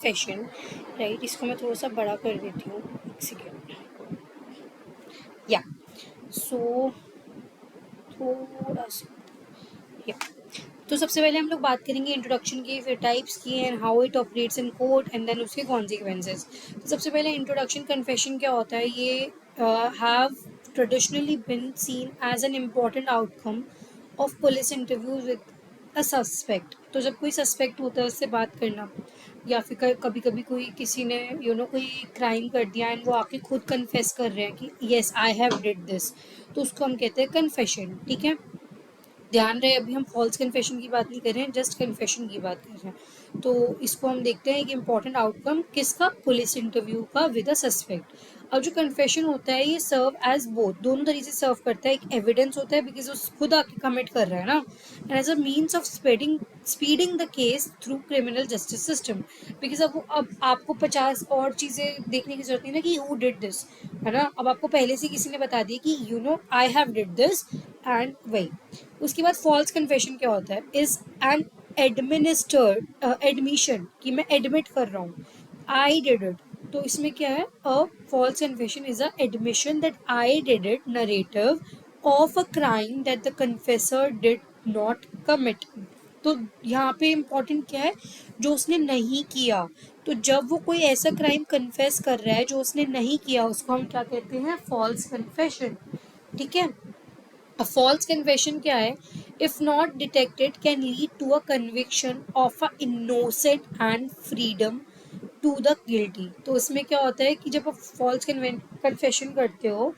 Fashion right, इसको मैं थोड़ा सा बड़ा कर देती हूँ, एक सेकेंड। या सो थोड़ा सा या तो सबसे पहले हम लोग बात करेंगे इंट्रोडक्शन की, फिर टाइप्स की and how it operates in court and then उसके कॉन्सिक्वेंसेज। तो सबसे पहले इंट्रोडक्शन कन्फेशन क्या होता है, ये have traditionally been seen as an important outcome of police interviews with a suspect. तो जब कोई सस्पेक्ट होता है उससे बात करना, या फिर कभी कभी कोई किसी ने कोई क्राइम कर दिया एंड वो आके खुद कन्फेस कर रहे हैं कि yes I have did this, तो उसको हम कहते हैं कन्फेशन। ठीक है, ध्यान रहे अभी हम फॉल्स कन्फेशन की बात नहीं कर रहे हैं, जस्ट कन्फेशन की बात कर रहे हैं। तो इसको हम देखते हैं कि इंपॉर्टेंट आउटकम किसका, पुलिस इंटरव्यू का विद अ सस्पेक्ट। अब जो कन्फेशन होता है ये सर्व एज बोथ, दोनों तरीके से सर्व करता है। एक एविडेंस होता है बिकॉज वो खुद आके कमिट कर रहा है ना, and as a means of speeding the case through criminal justice system. Because अब आपको 50 और चीज़ें देखने की जरूरत नहीं ना कि हु डिड दिस, है ना। अब आपको पहले से किसी ने बता दिया कि I have did this and वही। उसके बाद फॉल्स कन्फेशन क्या होता है, इज एन एडमिनिस्टर्ड एडमिशन कि मैं एडमिट कर रहा हूँ, आई डिड इट। तो इसमें क्या है, a false confession is a admission that I did it narrative of a crime that the confessor did not commit. तो यहाँ पे इम्पोर्टेंट क्या है, जो उसने नहीं किया। तो जब वो कोई ऐसा क्राइम कन्फेस कर रहा है जो उसने नहीं किया, उसको हम क्या कहते हैं, फॉल्स कन्फेशन। ठीक है, a false confession क्या है, if not detected can lead to a conviction of a innocent and freedom to the guilty। तो इसमें क्या होता है कि जब आप फॉल्स कन्फेशन करते हो,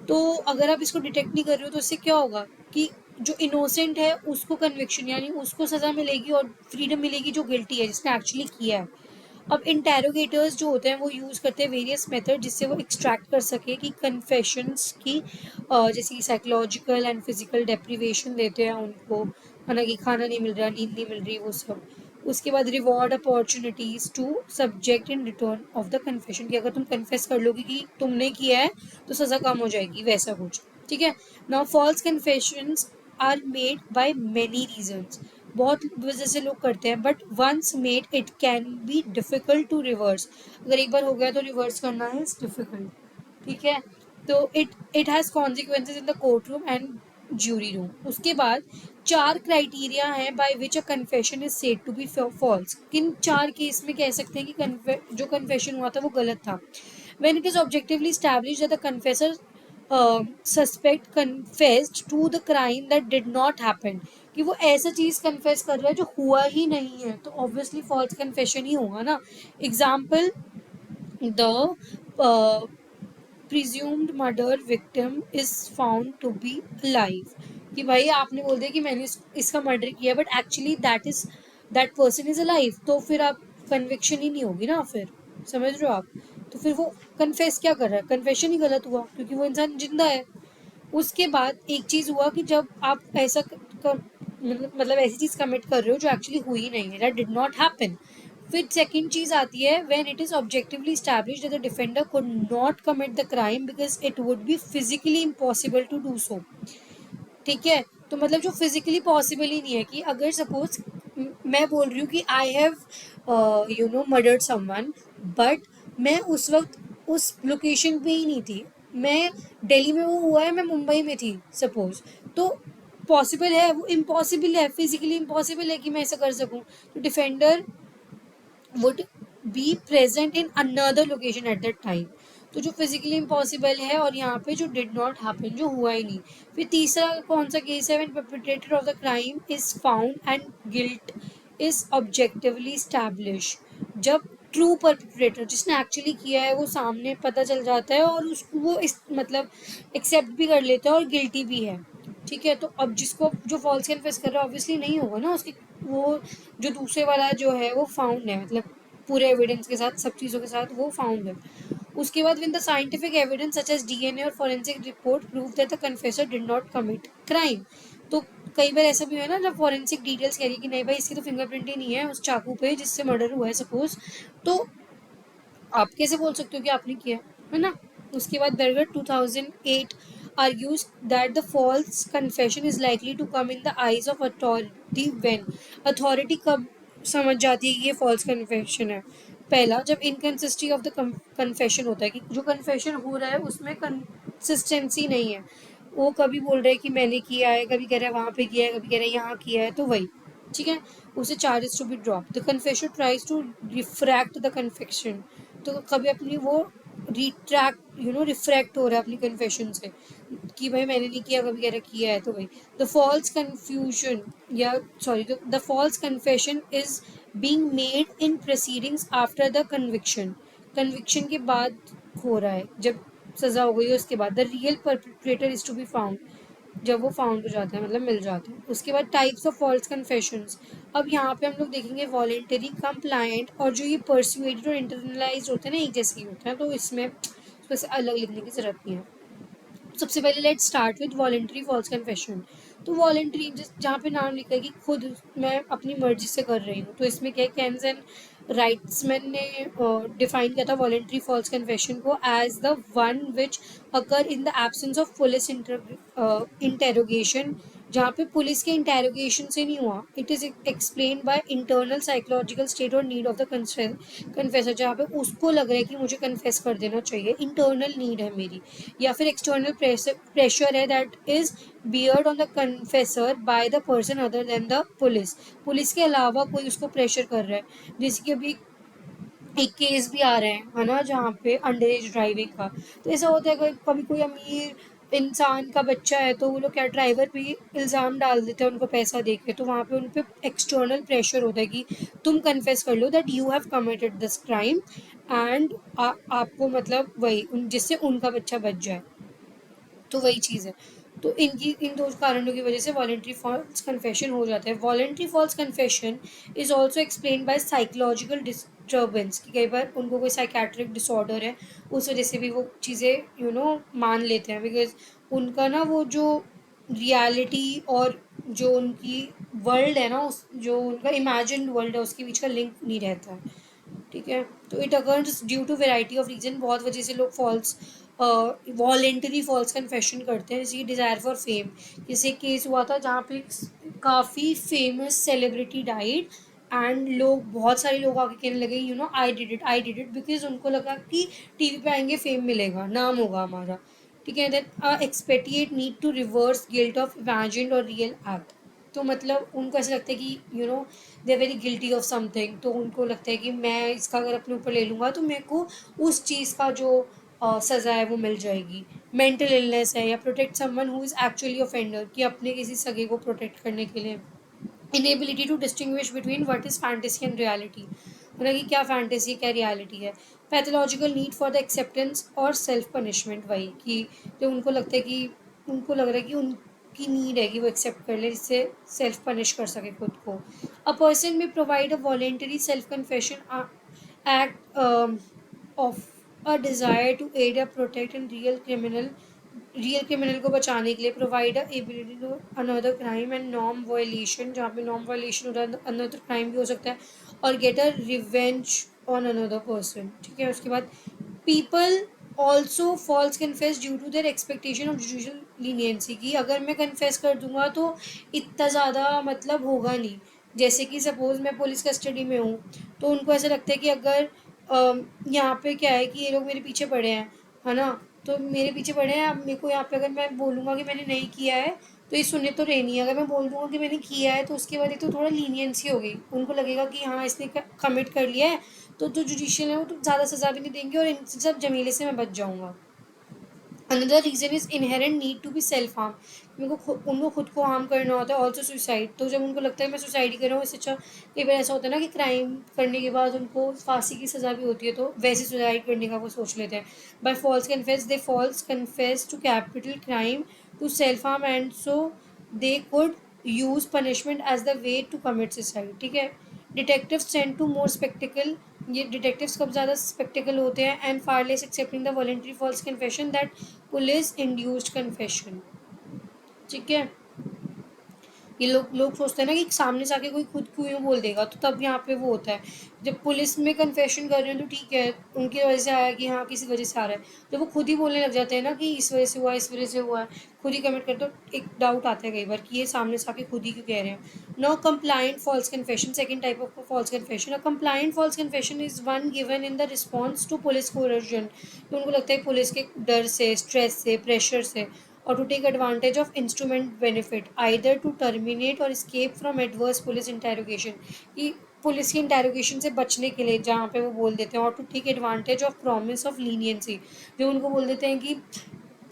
तो अगर आप इसको डिटेक्ट नहीं कर रहे हो तो इससे क्या होगा कि जो इनोसेंट है उसको कन्विक्शन यानी उसको सजा मिलेगी और फ्रीडम मिलेगी जो गिल्टी है, जिसने एक्चुअली किया है। अब इंटेरोगेटर्स जो होते हैं वो यूज़ करते हैं वेरियस मेथड जिससे वो एक्सट्रैक्ट कर सके कि कन्फेशंस की जैसे कि साइकोलॉजिकल एंड फिजिकल डेप्रीवेशन देते हैं उनको, है ना, कि खाना नहीं मिल रहा, नींद नहीं मिल रही, वो सब। उसके बाद reward opportunities to subject in return of the confession, कि अगर तुम कन्फेस कर लोगे कि तुमने किया है तो सज़ा कम हो जाएगी, वैसा कुछ। ठीक है, now false confessions are made by many reasons, बहुत वजह से लोग करते हैं, but once made it can be difficult to reverse. अगर एक बार हो गया तो रिवर्स करना है डिफिकल्ट। ठीक है, तो it has consequences in the court room and jury room. उसके बाद 4 क्राइटेरिया हैं by which a confession is said to be false. किन 4 केस में कह सकते हैं कि जो कन्फेशन हुआ था वो गलत था। When it is objectively established that the confessor suspect confessed to the crime that did not happen, कि वो ऐसा चीज कन्फेस कर रहा है जो हुआ ही नहीं है, तो ऑब्वियसली फॉल्स कन्फेशन ही होगा ना। Example, the presumed murder victim is found to be alive, कि भाई आपने बोल दिया कि मैंने इसका मर्डर किया but actually that person is alive, तो फिर आप कन्विक्शन ही नहीं होगी ना, फिर समझ रहे हो आप। तो फिर वो कन्फेस क्या कर रहा है, कन्फेशन ही गलत हुआ क्योंकि वो इंसान जिंदा है। उसके बाद एक चीज हुआ कि जब आप ऐसा मतलब ऐसी चीज कमिट कर रहे हो जो एक्चुअली हुई नहीं है, दैट डिड नॉट हैपन। फिर सेकंड चीज आती है, when it is objectively established that the defender could not commit the crime because it would be physically impossible to do so. ठीक है, तो मतलब जो फिजिकली पॉसिबल ही नहीं है, कि अगर सपोज मैं बोल रही हूँ कि I have murdered someone, but मैं उस वक्त उस लोकेशन पे ही नहीं थी, मैं दिल्ली में वो हुआ है, मैं मुंबई में थी सपोज, तो पॉसिबल है, वो इम्पॉसिबल है, फिजिकली इम्पॉसिबल है कि मैं ऐसा कर सकूं। तो defender would be present in another location at that time. तो जो फिजिकली इम्पॉसिबल है और यहाँ पे जो डिड नॉट हैपन, जो हुआ ही नहीं। फिर तीसरा कौन सा केस है, when perpetrator of the crime is found and guilt is objectively establish, जब ट्रू परपेट्रेटर जिसने एक्चुअली किया है वो सामने पता चल जाता है और उसको वो इस मतलब एक्सेप्ट भी कर लेता है और गिल्टी भी है। ठीक है, तो अब जिसको जो फॉल्स कन्फेस कर रहा है ऑब्वियसली नहीं होगा ना उसकी, वो जो दूसरे वाला जो है वो फाउंड है, मतलब पूरे एविडेंस के साथ, सब चीज़ों के साथ वो फाउंड है। उसके बाद when the scientific evidence such as DNA और forensic report prove that the confessor did not commit crime. तो कई बार ऐसा भी है ना जब फॉरेंसिक डिटेल्स कह रही है कि नहीं भाई इसकी तो फिंगरप्रिंट ही नहीं है उस चाकू पे जिससे मर्डर हुआ है सपोज, तो आप कैसे बोल सकते हो कि आपने किया है ना। उसके बाद burger 2008 argues that the false confession is likely to come in the eyes of authority when authority कब समझ जाती है कि ये false confession है, पहला, जब इनकन्सिस्टेंसी ऑफ द कन्फेशन होता है कि जो कन्फेशन हो रहा है उसमें कंसिस्टेंसी नहीं है, वो कभी बोल रहा है कि मैंने किया है, कभी कह रहा है वहाँ पे किया है, कभी कह रहा है यहाँ किया है, तो वही ठीक है, उसे charges to be drop. The confessor tries to retract the confession, तो कभी अपनी वो रिट्रैक्ट रिफ्रैक्ट हो रहा है अपनी कन्फेशन से कि भाई मैंने नहीं किया, कभी कह रहा किया है, तो भाई द फॉल्स कन्फ्यूजन या sorry the false confession is being made in proceedings after the conviction, conviction के बाद हो रहा है, जब सजा हो गई है उसके बाद। The real perpetrator is to be found, जब वो फाउंड हो जाता है मतलब मिल जाता है। उसके बाद टाइप्स ऑफ फॉल्स कन्फेशंस, अब यहाँ पे हम लोग देखेंगे वॉलेंटरी, कंप्लायंट और जो ये परसुएडेड और इंटरनलाइज होते हैं ना, एक जैसे ही होते हैं, तो इसमें वैसे अलग लिखने की जरूरत नहीं है। सबसे पहले let start with voluntary false confession. तो वॉलेंट्री जहाँ पे नाम लिखा है कि खुद मैं अपनी मर्जी से कर रही हूँ, तो इसमें क्या है, केन्स एंड राइट्समैन ने डिफाइन किया था वॉलेंट्री फॉल्स कन्फेशन को as the one which occur in the absence of police interrogation, जहाँ पे पुलिस के इंटेरोगेशन से नहीं हुआ। It is explain by internal psychological state और नीड ऑफ द कन्फेसर, जहाँ पे उसको लग रहा है कि मुझे कन्फेस कर देना चाहिए, इंटरनल नीड है मेरी, या फिर एक्सटर्नल प्रेशर है that is beard on the confessor by the person other than the police, police के अलावा कोई उसको प्रेशर कर रहा है। जैसे कि अभी एक केस भी आ रहे हैं है ना, जहाँ पे अंडर एज ड्राइविंग का, तो ऐसा होता है कभी कोई अमीर इंसान का बच्चा है तो वो लोग क्या ड्राइवर पे इल्ज़ाम डाल देते हैं उनको पैसा दे के, तो वहाँ पे उन पे एक्सटर्नल प्रेशर होता है कि तुम कन्फेस कर लो that you have committed this crime and आपको मतलब वही जिससे उनका बच्चा बच जाए, तो वही चीज़ है। तो इन दो कारणों की वजह से वॉलेंट्री फॉल्स कन्फेशन हो जाता है। Voluntary false confession is also explain by psychological disturbance, कि कई बार उनको कोई साइकेट्रिक डिसऑर्डर है, उस वजह से भी वो चीज़ें मान लेते हैं, बिकॉज उनका ना वो जो रियलिटी और जो उनकी वर्ल्ड है ना, उस जो उनका इमेजिन वर्ल्ड है उसके बीच का लिंक नहीं रहता है, ठीक है। तो it occurs due to variety of reason, बहुत वजह से लोग फॉल्स वॉलेंटरी फॉल्स कन्फेशन करते हैं, जैसे डिज़ायर फॉर फेम, जैसे केस हुआ था जहाँ पे काफ़ी फेमस सेलिब्रिटी डाइड एंड लोग बहुत सारे लोग आके कहने लगे आई डिड इट बिकॉज उनको लगा कि टीवी पे आएंगे फेम मिलेगा, नाम होगा हमारा, ठीक है। That expiate need to reverse guilt of imagined और रियल एक्ट, तो मतलब उनको ऐसा लगता है कि they are very guilty of something, तो उनको लगता है कि मैं इसका अगर अपने ऊपर ले लूँगा तो मेरे को उस चीज़ का जो सज़ा है वो मिल जाएगी। मेंटल इलनेस है, या protect someone who is actually offender, कि अपने किसी सगे को प्रोटेक्ट करने के लिए। Inability to distinguish between what is fantasy and reality, मतलब कि क्या फैंटेसी क्या रियलिटी है। Pathological need for the acceptance और सेल्फ पनिशमेंट, वही कि जो उनको लगता है कि उनको लग रहा है कि उनकी नीड है कि वो एक्सेप्ट कर ले जिससे सेल्फ पनिश कर सके खुद को। A person may provide a voluntary self confession act of a desire to aid a protect and real criminal को बचाने के लिए, provide ability to another crime and norm violation, जहाँ पे नॉर्म वायलेशन हो रहा है अनदर क्राइम भी हो सकता है, और get a revenge on another person, ठीक है। उसके बाद people also false confess due to their expectation of judicial leniency, की अगर मैं कन्फेस कर दूंगा तो इतना ज़्यादा मतलब होगा नहीं, जैसे कि सपोज मैं पुलिस कस्टडी में हूँ, तो उनको ऐसा लगता है कि अगर यहाँ पे क्या है कि ये लोग मेरे पीछे पड़े हैं, है ना, तो मेरे पीछे पड़े हैं, अब मेरे को यहाँ पे अगर मैं बोलूँगा कि मैंने नहीं किया है तो ये सुने तो रहे नहीं, अगर मैं बोल दूँगा कि मैंने किया है तो उसके बाद एक तो थोड़ा लीनियंसी होगी, उनको लगेगा कि हाँ इसने कमिट कर लिया है, तो जो जुडिशियल है वो तो ज़्यादा सज़ा भी नहीं देंगे और इन सब झमेले से मैं बच जाऊँगा। Another reason is inherent need to be self harm, उनको खुद को हार्म करना होता है, ऑल्सो सुसाइड, तो जब उनको लगता है मैं सुसाइड ही कर रहा हूँ, इससे अच्छा कई बार ऐसा होता है ना कि क्राइम करने के बाद उनको फांसी की सज़ा भी होती है, तो वैसे सुसाइड करने का वो सोच लेते हैं। By false confess to capital crime to self harm and so they could use punishment as the way to commit suicide, ठीक है। Detectives tend to more sceptical, ये डिटेक्टिव्स कब ज़्यादा स्पेक्टिकल होते हैं, and far less accepting the voluntary false confession that police induced confession, ठीक है। ये लोग सोचते हैं ना कि सामने से आके कोई खुद क्यों यूँ बोल देगा, तो तब यहाँ पे वो होता है। जब पुलिस में कन्फेशन कर रहे हैं तो ठीक है, उनकी वजह से आया कि हाँ किसी वजह से आ रहा है। जब वो खुद ही बोलने लग जाते हैं ना कि इस वजह से हुआ, इस वजह से हुआ है, खुद ही कमिट करते, तो एक डाउट आता है कई बार कि ये सामने से आके खुद ही क्यों कह रहे हैं। Now compliant false confession, second type of false confession. A compliant false confession is one given in the response to police coercion, तो उनको लगता है पुलिस के डर से, स्ट्रेस से, प्रेशर से, or to take advantage of instrument benefit, either to terminate or escape from adverse police interrogation, कि पुलिस की इंटेरोगेशन से बचने के लिए जहाँ पे वो बोल देते हैं, और to take advantage of promise of leniency, जो उनको बोल देते हैं कि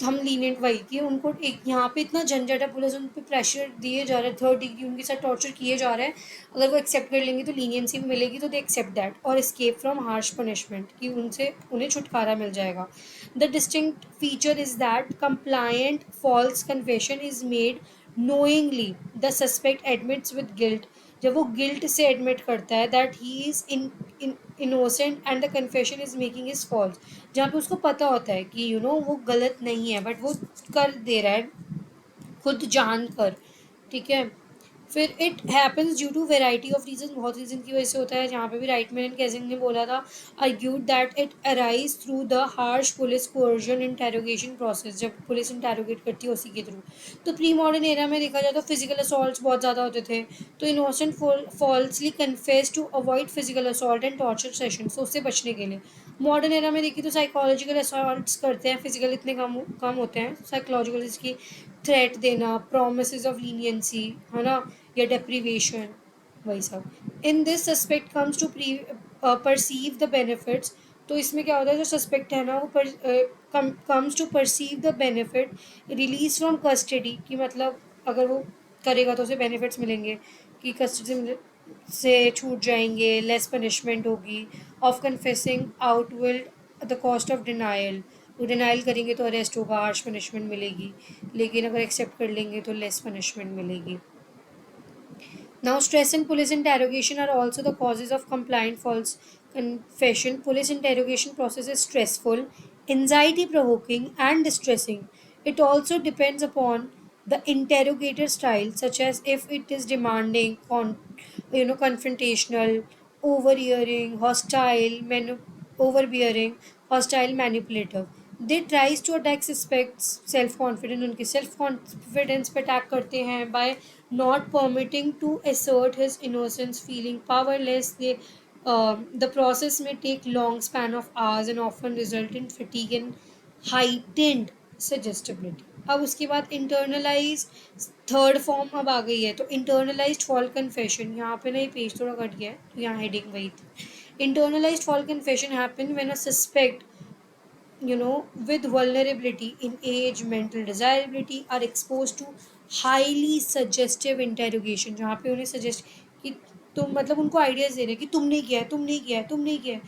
हम लीनियंट, वही कि उनको एक यहाँ पे इतना झंझट है, पुलिस उन पर प्रेशर दिए जा रहे हैं, थर्ड डिग्री उनके साथ टॉर्चर किए जा रहे हैं, अगर वो एक्सेप्ट कर लेंगे तो लीनियंसी मिलेगी, तो दे एक्सेप्ट दैट, और एस्केप फ्रॉम हार्श पनिशमेंट, कि उनसे उन्हें छुटकारा मिल जाएगा। The distinct feature is that compliant false confession is made knowingly, the suspect admits with guilt, जब वो गिल्ट से एडमिट करता है that he is in innocent and the confession is making is false, जहाँ पे उसको पता होता है कि वो गलत नहीं है, बट वो कर दे रहा है खुद जान कर, ठीक है। फिर it happens due to variety of reason, बहुत रीजन की वजह से होता है, जहाँ पे भी राइटमैन एंड केजिंग ने बोला था, argued that it arise through the harsh police coercion interrogation process, जब पुलिस इंटेरोगेट करती है उसी के थ्रू। तो प्री मॉडर्न एरा में देखा जाए तो फिजिकल असॉल्ट बहुत ज़्यादा होते थे, तो innocent falsely confess to avoid physical assault and torture session, तो उससे बचने के लिए। मॉडर्न एरा में देखिए तो साइकोलॉजिकल असॉल्ट्स करते हैं, फिजिकल इतने कम कम होते हैं, साइकोलॉजिकल इसकी थ्रेट देना, प्रोमिस ऑफ लीनियंसी, है ना, या डेप्रीवेशन, वही सब। In this suspect comes to perceive the benefits, तो इसमें क्या होता है, जो सस्पेक्ट है ना वो comes to perceive the benefit release from custody, कि मतलब अगर वो करेगा तो उसे बेनिफिट्स मिलेंगे, कि कस्टडी से छूट जाएंगे, लेस पनिशमेंट होगी, of confessing out will the cost of denial, वो डिनाइल करेंगे तो अरेस्ट होगा, हार्श पनिशमेंट मिलेगी, लेकिन अगर एक्सेप्ट कर लेंगे तो लेस पनिशमेंट मिलेगी। Now, stress and police interrogation are also the causes of compliant false confession. Police interrogation process is stressful, anxiety provoking, and distressing. It also depends upon the interrogator style, such as if it is demanding, confrontational, overbearing, overbearing, hostile, manipulative. They tries to attack suspects self confidence, उनके self confidence पे attack करते हैं by not permitting to assert his innocence, feeling powerless. The process may take long span of hours and often result in fatigue and heightened suggestibility. अब उसके बाद internalise third form अब आ गई है, तो इंटरनलाइज्ड फॉल कन्फेशन, यहाँ पे ना ये पेज थोड़ा कट गया है, तो यहाँ हेडिंग वही थी। Internalised fall confession happen when a suspect with vulnerability in age, mental desirability are exposed to highly suggestive interrogation, जहाँ पे उन्हें सजेस्ट कि तुम, मतलब उनको आइडियाज दे रहे हैं कि तुमने किया है, तुमने किया है, तुमने किया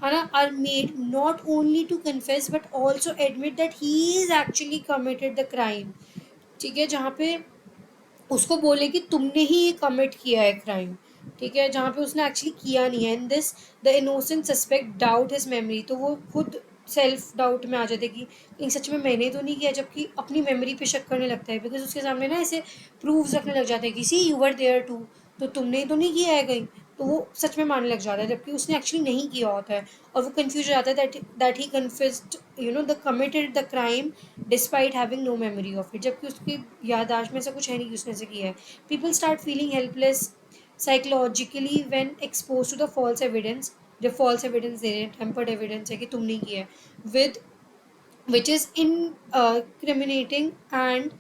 है ना, are made not only to confess but also admit that he is actually committed the crime, ठीक है, जहाँ पे उसको बोले कि तुमने ही ये कमिट किया है क्राइम, ठीक है, जहाँ पे उसने एक्चुअली किया नहीं है। In this the innocent suspect doubt his memory, तो वो खुद सेल्फ डाउट में आ जाते कि इन सच में मैंने तो नहीं किया, जबकि अपनी मेमोरी पे शक करने लगता है, बिकॉज उसके सामने ना ऐसे प्रूफ्स रखने लग जाते हैं कि सी यू वर देयर टू, तो तुमने तो नहीं किया है कहीं, तो वो सच में मानने लग जाता है, जबकि उसने एक्चुअली नहीं किया होता है, और वो कंफ्यूज हो जाता है that he confessed the committed the crime despite having no memory of it, जबकि उसकी याददाश्त में से कुछ है नहीं कि उसने से किया है। People start feeling helpless psychologically when expose to the false evidence, जब फॉल्स एविडेंस दे रहे हैं, टेम्पर्ड एविडेंस है कि तुमने किया है, with which is incriminating, and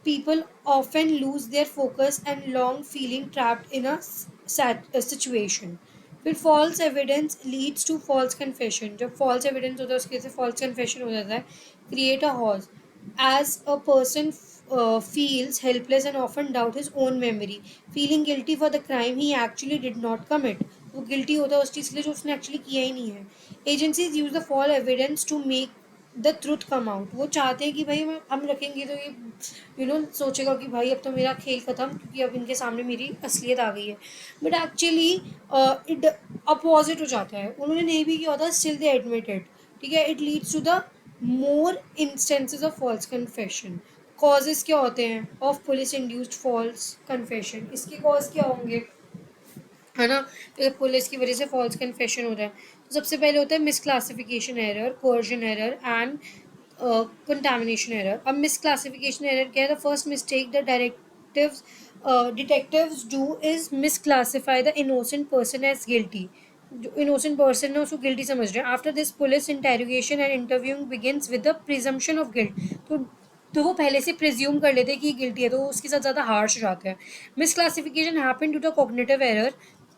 people often lose their focus and long feeling trapped in a situation. फिर false evidence leads to false confession, जब फॉल्स एविडेंस होता है उसके से फॉल्स कन्फेशन हो जाता है, create a hoax as a person feels helpless and often doubt his own memory, feeling guilty for the crime he actually did not commit, वो guilty होता है उस चीज़ के लिए जो उसने एक्चुअली किया ही नहीं है। Agencies use the false evidence to make the truth come out, वो चाहते हैं कि भाई हम रखेंगे तो ये सोचेगा कि भाई अब तो मेरा खेल खत्म, क्योंकि अब इनके सामने मेरी असलियत आ गई है, बट एक्चुअली इट अपोजिट हो जाता है, उन्होंने नहीं भी किया होता, स्टिल दे एडमिटेड, ठीक है। It leads to the more instances of false confession. Causes क्या होते हैं of police induced false confession, इसके कॉज क्या होंगे, है ना। तो पुलिस की वजह से फॉल्स कन्फेशन हो रहा है, तो सबसे पहले होता है misclassification error, coercion error and contamination error. अब मिसक्लासिफिकेशन एरर क्या है, the first mistake the detectives do is misclassify the innocent person as guilty, जो इनोसेंट पर्सन है उसको गिल्टी समझ रहे हैं। After this police interrogation and interviewing begins with the presumption of guilt, तो वो पहले से प्रिज्यूम कर लेते हैं कि गिल्टी है, तो उसके साथ ज़्यादा हार्श हो जाते हैं। Misclassification happen to the cognitive error,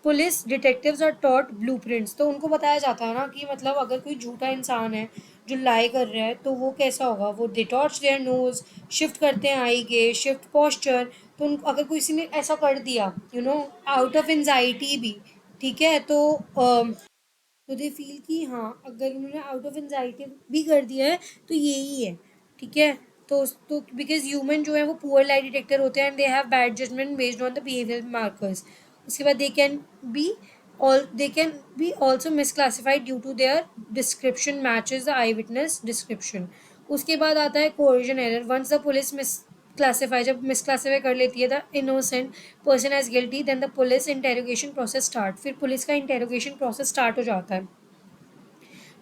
police detectives are taught blueprints, तो उनको बताया जाता है ना कि मतलब अगर कोई झूठा इंसान है जो लाई कर रहा है तो वो कैसा होगा, वो दे टॉर्च देयर नोज, शिफ्ट करते हैं आई गेज, शिफ्ट पोस्चर, तो उनको अगर किसी ने ऐसा कर दिया आउट ऑफ एंजाइटी भी, ठीक है, तो दे फील कि हाँ अगर उन्होंने आउट ऑफ एंजाइटी भी कर दिया है तो यही है, ठीक है। तो बिकॉज ह्यूमन जो है वो पुअर लाई डिटेक्टर होते हैं and they have bad judgement based on the behaviour markers. उसके बाद be they can be also misclassified due to their description matches the eye witness description. उसके बाद आता है coercion error, once the police classify जब misclassify कर लेती है the innocent person as guilty, then the police interrogation process start, फिर police का इंटेरोगेशन प्रोसेस स्टार्ट हो जाता है,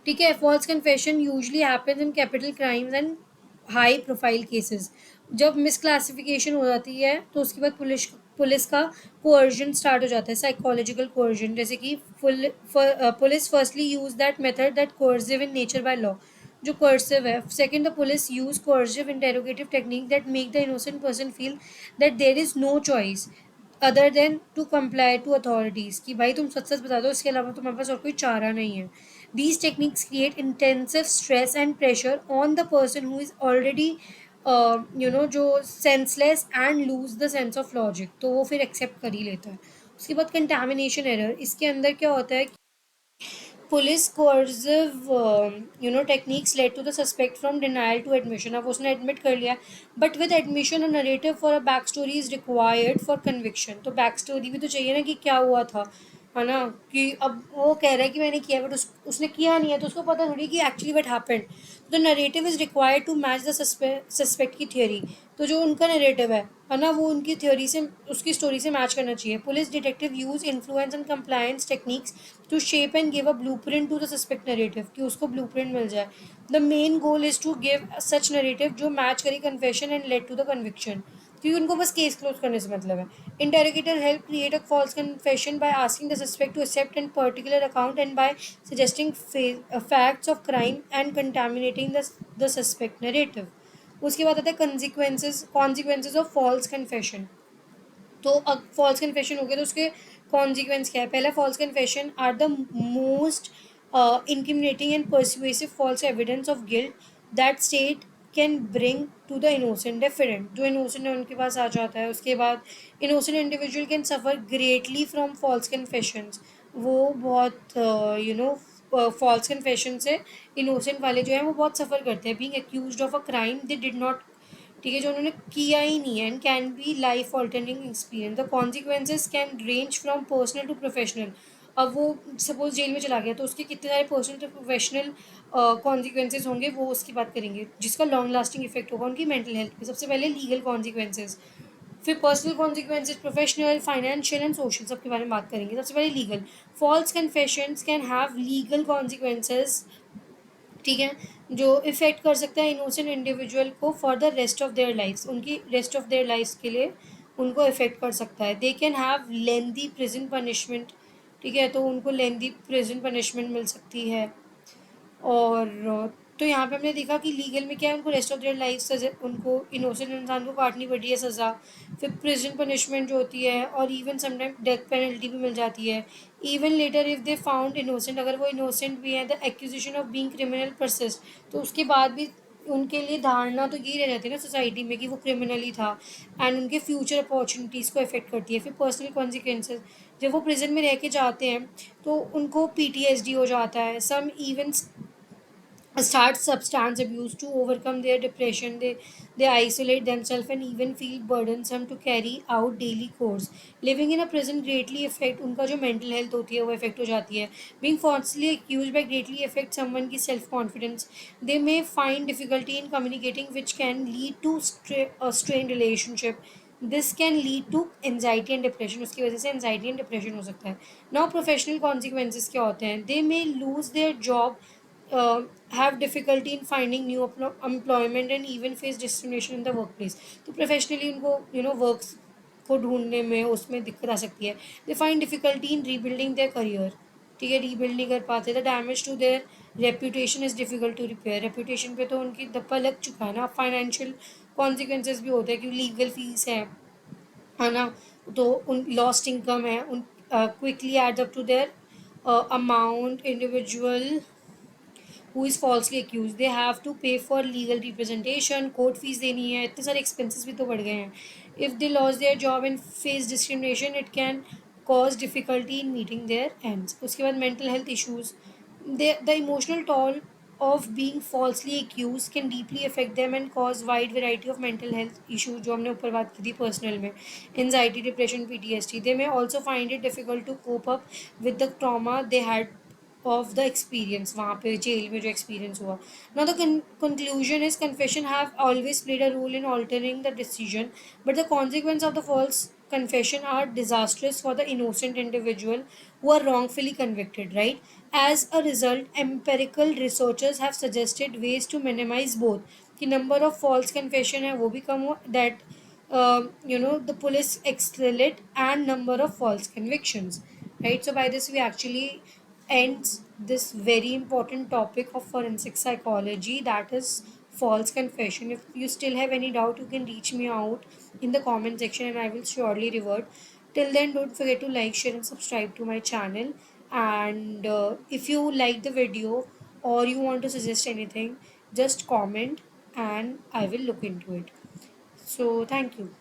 ठीक है। False confession usually happens in capital crimes and high profile cases. जब मिसक्लासिफिकेशन हो जाती है तो उसके बाद पुलिस का कोअर्जन स्टार्ट हो जाता है, साइकोलॉजिकल कोअर्जन, जैसे कि police firstly use that method that coercive in nature by law, जो कोर्सिव है। Second, the police use coercive interrogative technique that make the innocent person feel that there is no choice other than to comply to authorities, कि भाई तुम सच सच बता दो, इसके अलावा तुम्हारे पास और कोई चारा नहीं है। These techniques create intensive stress and pressure on the person who is already जो senseless and lose the sense of logic, तो वो फिर एक्सेप्ट कर ही लेता है। उसके बाद कंटामिनेशन एरर, इसके अंदर क्या होता है, police coercive techniques led to the suspect from denial to admission, अब उसने एडमिट कर लिया, but with admission a narrative for a back story is required for conviction, तो बैक स्टोरी भी तो चाहिए ना कि क्या हुआ था, है ना। कि अब वो कह रहा है कि मैंने किया बट उसने किया नहीं है, तो उसको पता थोड़ी कि actually what happened, the narrative is required to match the suspect की थियोरी, तो जो उनका नरेटिव है ना, वो उनकी थ्योरी से उसकी स्टोरी से मैच करना चाहिए। Police detective use influence and compliance techniques to shape and give a blueprint to the suspect narrative, कि उसको ब्लूप्रिंट मिल जाए। The main goal is to give such narrative जो मैच करे confession and led to the conviction, क्योंकि उनको बस case close करने से मतलब है। Interrogator help create a false confession by asking the suspect to accept and particular account and by suggesting facts of crime and contaminating the suspect narrative. उसके बाद आता है कॉन्सिक्वेंसेज ऑफ फॉल्स कन्फेशन। तो अब फॉल्स कन्फेशन हो गया तो उसके कॉन्सिक्वेंस क्या है, पहला false confession are the most incriminating and persuasive false evidence of guilt that state can bring to the innocent defendant, जो innocent है उनके पास आ जाता है। उसके बाद innocent individual can suffer greatly from false confessions, वो बहुत फॉल्स कन्फेशन से इनोसेंट वाले जो हैं वो बहुत सफ़र करते हैं, being accused of a crime they did not, ठीक है, जो उन्होंने किया ही नहीं है, and can be life altering experience, the consequences can range from personal to professional. अब वो सपोज जेल में चला गया तो उसके कितने सारे पर्सनल टू प्रोफेशनल कॉन्सिक्वेंसेज होंगे, वो उसकी बात करेंगे, जिसका लॉन्ग लास्टिंग इफेक्ट होगा उनकी मेंटल हेल्थ पे। सबसे पहले लीगल कॉन्सिक्वेंसेज, फिर personal consequences, professional, financial and social, सबके बारे में बात करेंगे। सबसे पहले legal, false confessions can have legal consequences, ठीक है, जो इफ़ेक्ट कर सकता है इनोसेंट इंडिविजुअल को for the rest of their lives, उनकी रेस्ट ऑफ देयर लाइफ्स के लिए उनको इफ़ेक्ट कर सकता है। They can have lengthy prison punishment, ठीक है, तो उनको लेंदी प्रिजन पनिशमेंट मिल सकती है। और तो यहाँ पे हमने देखा कि लीगल में क्या है, उनको रेस्ट ऑफ देयर लाइफ सजा, उनको इनोसेंट इंसान को काटनी पड़ी है सज़ा, फिर प्रिजन पनिशमेंट जो होती है, और इवन समटाइम डेथ पेनल्टी भी मिल जाती है। Even later if they found innocent, अगर वो इनोसेंट भी है, the accusation of being criminal persist, तो उसके बाद भी उनके लिए धारणा तो यही रह जाती है ना सोसाइटी में कि वो क्रिमिनल ही था, एंड उनके फ्यूचर अपॉर्चुनिटीज़ को अफेक्ट करती है। फिर पर्सनल कॉन्सिक्वेंसेज, जब वो प्रिजन में रह के जाते हैं तो उनको PTSD हो जाता है, सम even start substance abuse to overcome their depression, They isolate themselves and even feel burdensome to carry out daily chores. Living in a prison greatly affect उनका जो mental health होती है वो affect हो जाती है. Being falsely accused by greatly affect someone की self confidence. They may find difficulty in communicating, which can lead to a strained relationship. This can lead to anxiety and depression. उसकी वजह से anxiety and depression हो सकता है. Now professional consequences क्या होते हैं? They may lose their job, have difficulty in finding new employment and even face discrimination in the workplace. तो professionally उनको works को ढूंढने में उसमें दिक्कत आ सकती है. They find difficulty in rebuilding their career. ठीक है, रीबिल्ड नहीं कर पाते. The damage to their reputation is difficult to repair. Reputation पे तो उनकी धप्पा लग चुका है ना. फाइनेंशियल कॉन्सिक्वेंसेज भी होते हैं क्योंकि लीगल फीस है ना. तो उन लॉस्ट इनकम है उन quickly add up to their amount. Individual who is falsely accused, they have to pay for legal representation, court fees देनी है. इतने सारे expenses भी तो बढ़ गए हैं. If they lost their job and face discrimination, it can cause difficulty in meeting their ends. उसके बाद mental health issues. The emotional toll of being falsely accused can deeply affect them and cause wide variety of mental health issues जो हमने ऊपर बात की थी personal में. Anxiety, depression, PTSD. They may also find it difficult to cope up with the trauma they had of the experience वहाँ पे jail में जो experience हुआ. Now the conclusion is confession have always played a role in altering the decision, but the consequence of the false confession are disastrous for the innocent individual who are wrongfully convicted, right? As a result, empirical researchers have suggested ways to minimize both. The number of false confession है वो भी कम हो, that the police escalate and number of false convictions, right? So by this we actually ends this very important topic of forensic psychology, that is false confession. If you still have any doubt, you can reach me out in the comment section and I will surely revert. Till then, don't forget to like, share and subscribe to my channel. And if you like the video or you want to suggest anything, just comment and I will look into it. So thank you.